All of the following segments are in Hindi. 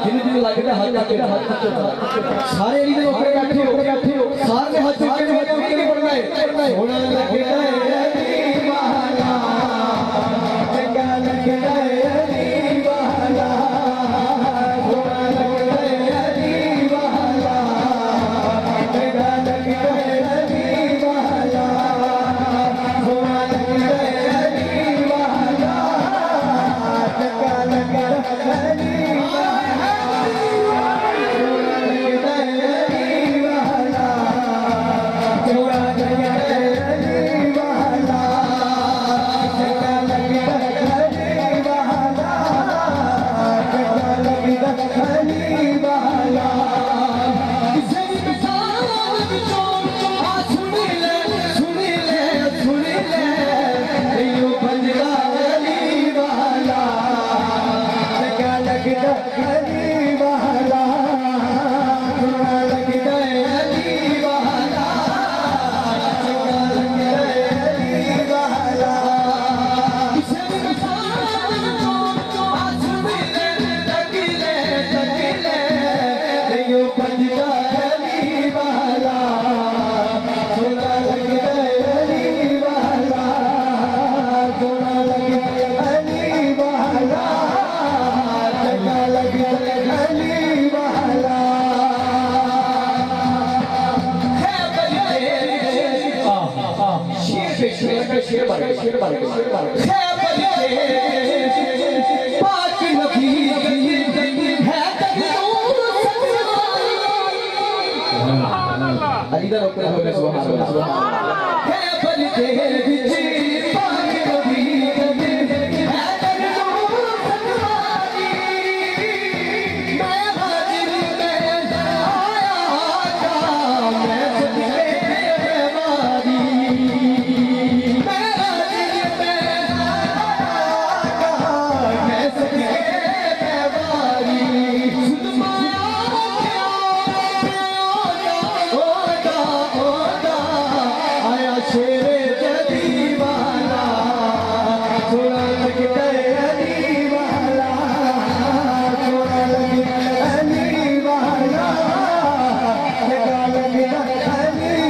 जिन्हें जिन्हें लगता है हाथ सारे लीडर ऊपर बैठे हो सारे हाथ चुके हैं उनके बढ़ना है होना लगता है दीवाना चंगा लगता है दीवाना होना लगता है दीवाना चंगा लगता है दीवाना होना लगता है दीवाना चंगा लगता है अलीदा रोकना होगा सुभान अल्लाह है बलते बिछी पानी कभी कभी है दर्दों सजवानी मैं हाजिर में आया था मैं सजदे में मारी मैं हाजिर में आया था मैं सजदे में मारी शेरे दीवाना थोड़ा लगता है दीवाना थोड़ा लगता है दीवाना लगा लगता है दीवाना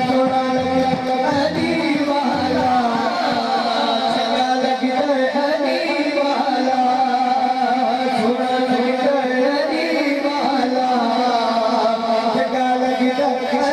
थोड़ा लगता है दीवाना लगा लगता है दीवाना थोड़ा लगता है दीवाना लगा लगता है